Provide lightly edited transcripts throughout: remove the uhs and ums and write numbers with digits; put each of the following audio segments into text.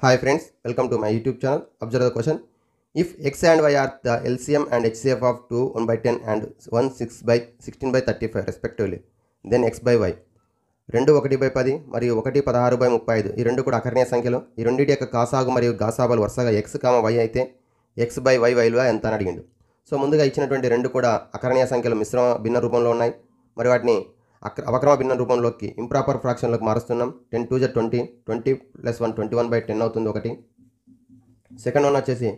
Hi friends, welcome to my YouTube channel. Observe the question. If x and y are the LCM and HCF of 2 1 by 10 and 1 6 by 16 by 35 respectively, then x by y. 2 1 by 10 మరియు 1 16 by 35 ఈ రెండు కూడా అకర్ణీయ సంఖ్యలు. ఈ రెండింటి యొక్క కాసాగు మరియు గాసాబాలు వరుసగా x, y అయితే x by y విలువ ఎంత అని అడిగిండు. సో ముందుగా ఇచ్చినటువంటి రెండు కూడా అకర్ణీయ సంఖ్యలు మిశ్రమ భిన్న రూపంలో ఉన్నాయి. మరి వాటిని అవక్రమ భిన్న రూపంలోకి ఇంప్రాపర్ ఫ్రాక్షన్లోకి మారుస్తున్నాం. 10 2 20, 20 + 1 21 by 10 అవుతుంది ఒకటి. సెకండ్ వన్ వచ్చేసి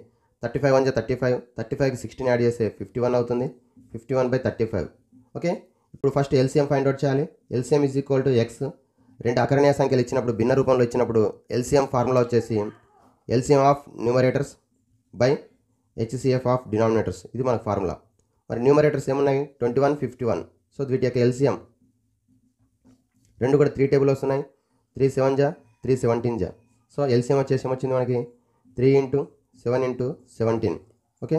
35 1 35, 35కి 16 యాడ్ చేస్తే 51 అవుతుంది. 51 by 35. ఓకే, ఇప్పుడు ఫస్ట్ ఎల్సిఎం ఫైండ్ అవుట్ చేయాలి. LCM is equal to X. రెండు అకర్ణీయ సంఖ్యలు ఇచ్చినప్పుడు భిన్న రూపంలో ఇచ్చినప్పుడు ఎల్సిఎం ఫార్ములా వచ్చేసి LCM of numerators by HCF of denominators. ఇది మనకు ఫార్ములా. మరి న్యూమరేటర్స్ ఏమున్నాయి? 21 51. సో వీటి యొక్క ఎల్సిఎం రెండు కూడా 3 టేబుల్ వస్తున్నాయి. 3 7 జా 3 17 జా. సో ఎల్సిఎం వచ్చేసి ఏమొచ్చింది మనకి 3 × 7 × 17. ఓకే,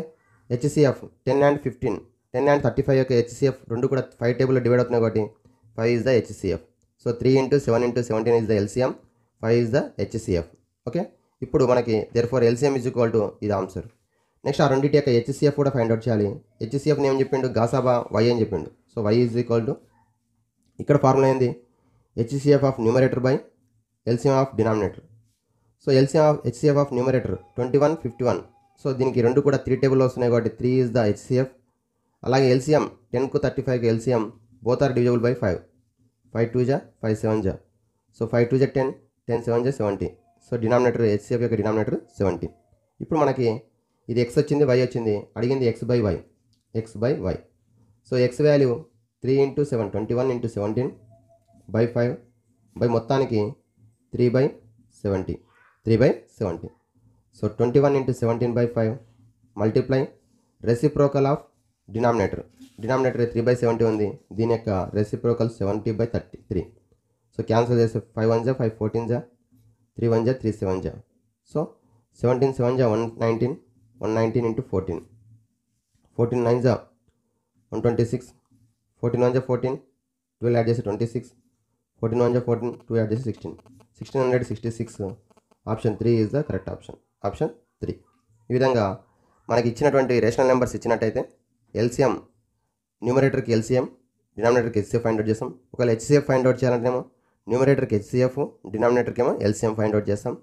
హెచ్సిఎఫ్ 10 and 15, 10 and 35 యొక్క హెచ్సిఎఫ్ రెండు కూడా 5 టేబుల్లో డివైడ్ అవుతున్నాయి కాబట్టి 5 is the HCF. So 3 × 7 × 17 is the LCM, 5 is the HCF. Okay, ఇప్పుడు మనకి therefore LCM is equal to ఇది ఆన్సర్. నెక్స్ట్ ఆ రెండింటి యొక్క హెచ్సిఎఫ్ కూడా ఫైండ్ అవుట్ చేయాలి. హెచ్సిఎఫ్ని ఏం చెప్పిండు? గాసాబా వై అని చెప్పిండు. So y is equal to ఇక్కడ ఫార్ములా ఏంది? HCF of numerator by LCM of denominator. So LCM of HCF of numerator 21 51. So దీనికి రెండు కూడా 3 టేబుల్లో వస్తున్నాయి కాబట్టి 3 ఈజ్ ద హెచ్సిఎఫ్. అలాగే ఎల్సిఎం 10 కు 35కి LCM both are divisible by 5. 5 2 జా 5 7 జా. సో 5 2 జా 10, 10 7 జా 70. సో డినామినేటర్ హెచ్సిఎఫ్ యొక్క డినామినేటర్ 70. ఇప్పుడు మనకి ఇది ఎక్స్ వచ్చింది, వై వచ్చింది, అడిగింది x by y. X by y. So x value 3 × 7 21 × 17 by 5 by మొత్తానికి 3/70. 3/70. So 21 × 17 by 5 multiply reciprocal of denominator. Denominator 3/70 ఉంది, దీని యొక్క రెసిప్రోకల్ 70/33. సో క్యాన్సిల్ చేస్తే 5 1 జా 5 14 జా 3 1 జా 3 7 జా. సో 17 7 జా 119, 119 × 14, 14 9 జా 126, 14 1 జా 14, 12 యాడ్ చేసి 26, 14 1 జా 14, 2 యాడ్ చేసి 16, 1666. Option 3 is the correct option. Option 3. ఈ విధంగా మనకి ఇచ్చినటువంటి రేషనల్ నెంబర్స్ ఇచ్చినట్టయితే ఎల్సిఎం న్యూమరేటర్కి ఎల్సిఎం, డినామినేటర్కి హెచ్సిఎఫ్ ఫైండ్ అవుట్ చేస్తాం. ఒకవేళ హెచ్సిఎఫ్ ఫైండ్ అవుట్ చేయాలంటేమో న్యూమరేటర్కి హెచ్సిఎఫ్, డినామినేటర్కి ఏమో ఎల్సిఎం ఫైండ్ అవుట్ చేస్తాం.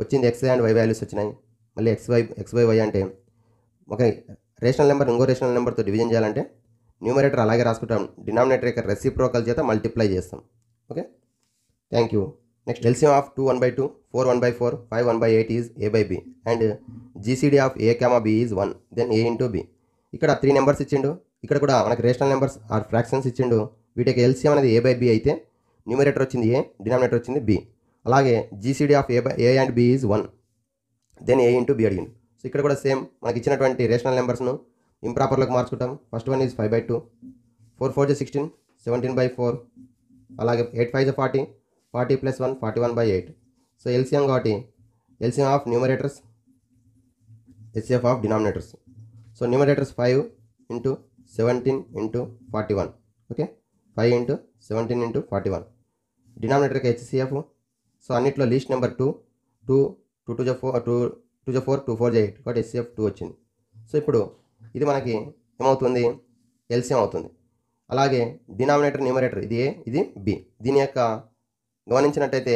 వచ్చింది ఎక్స్ అండ్ వై వాల్యూస్ వచ్చినాయి. మళ్ళీ ఎక్స్ బై వై అంటే ఒక రేషనల్ నెంబర్ ఇంకో రేషనల్ నెంబర్తో డివిజన్ చేయాలంటే న్యూమరేటర్ అలాగే రాసుకుంటాం, డినామినేటర్ యొక్క రెసిప్రోకల్ చేత మల్టిప్లై చేస్తాం. Okay, thank you. Next LCM of 2 1 by 2, 4 1 by 4, 5 1 by 8 is a by b and GCD of a, b is 1, then a × b. ఇక్కడ 3 నెంబర్స్ ఇచ్చిండు. ఇక్కడ కూడా మనకి రేషనల్ నెంబర్స్ ఆర్ ఫ్రాక్షన్స్ ఇచ్చిండు. వీటికి ఎల్సిఎం అనేది a by b అయితే numerator వచ్చింది a, డినామినేటర్ వచ్చింది b. అలాగే GCD of a and b is 1, then a × b అడిగిండు. సో ఇక్కడ కూడా సేమ్ మనకి ఇచ్చినటువంటి రేషనల్ నెంబర్స్ను ఇంప్రాపర్లోకి మార్చుకుంటాం. First one is 5/2, 4 4 16, 17/4. అలాగే 8 5 40, 40 + 1 41/8. సో ఎల్సిఎం కాబట్టి LCM of numerators, HCF of denominators. So numerators 5 × 17 × 41. Okay, 5 × 17 × 41. డినామినేటర్కి హెచ్సిఎఫ్. సో అన్నిట్లో లీస్ట్ నెంబర్ 2 2 2 2 4 2 2 4 2 4 8 కాబట్టి హెచ్సిఎఫ్ 2 వచ్చింది. సో ఇప్పుడు ఇది మనకి ఏమవుతుంది? ఎల్సిఎం అవుతుంది. అలాగే డినామినేటర్ న్యూమరేటర్ ఇది ఏ, ఇది బి. దీని యొక్క గమనించినట్టయితే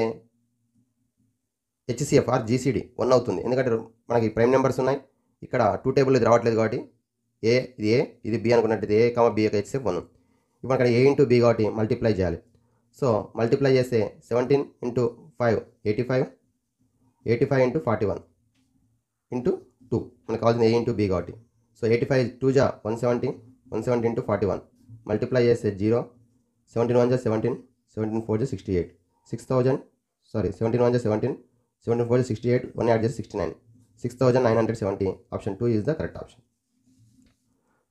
హెచ్సిఎఫ్ ఆర్ జీసీడీ 1 అవుతుంది. ఎందుకంటే మనకి ప్రైమ్ నెంబర్స్ ఉన్నాయి. ఇక్కడ 2 టేబుల్ ఇది రావట్లేదు కాబట్టి ఇది ఏ ఇది బి అనుకున్నట్టయితే a, b యొక్క హెచ్సిఎఫ్ 1. ఇప్పుడు అక్కడ a × b కాబట్టి మల్టిప్లై చేయాలి. సో మల్టిప్లై చేస్తే 17 × 5 85, 85 × 41 × 2 మనకు కావాల్సింది a × b కాబట్టి. సో 85 2 జా 170, 170 × 41 మల్టిప్లై చేస్తే 0, 17 1 జా 17, 17 4 జా 68, 6000 17 1 జా 17, 17 4 జా 68, 1 యాడ్ చేసి 69, 6970. Option 2 is the correct option.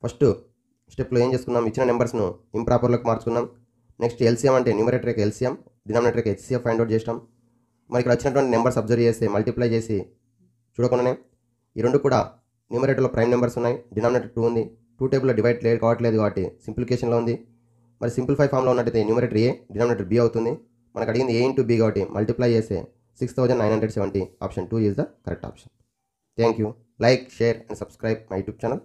First స్టెప్లో ఏం చేసుకున్నాం? ఇచ్చిన నెంబర్స్ను ఇంప్రాపర్లోకి మార్చుకున్నాం. నెక్స్ట్ ఎల్సిఎం అంటే న్యూమరేటర్కి ఎల్సిఎం, డినామినేటర్కి హెచ్సిఎఫ్ ఫైండ్ అవుట్ చేసినాం. మరి ఇక్కడ వచ్చినటువంటి నెంబర్స్ అబ్జర్వ్ చేస్తే మల్టిప్లై చేసి చూడకుండానే ఈ రెండు కూడా న్యూమరేటర్లో ప్రైమ్ నెంబర్స్ ఉన్నాయి, డినామినేటర్ 2 ఉంది. 2 టేబుల్లో డివైడ్ కావట్లేదు కాబట్టి సింప్లికేషన్లో ఉంది. మరి సింప్లిఫై ఫామ్లో ఉన్నట్టయితే న్యూమరేటర్ a, డినామినేటర్ b అవుతుంది. మనకు అడిగింది a × b కాబట్టి మల్టిప్లై చేస్తే 6970. Option 2 is the correct option. Thank you. Like, share and subscribe my YouTube channel.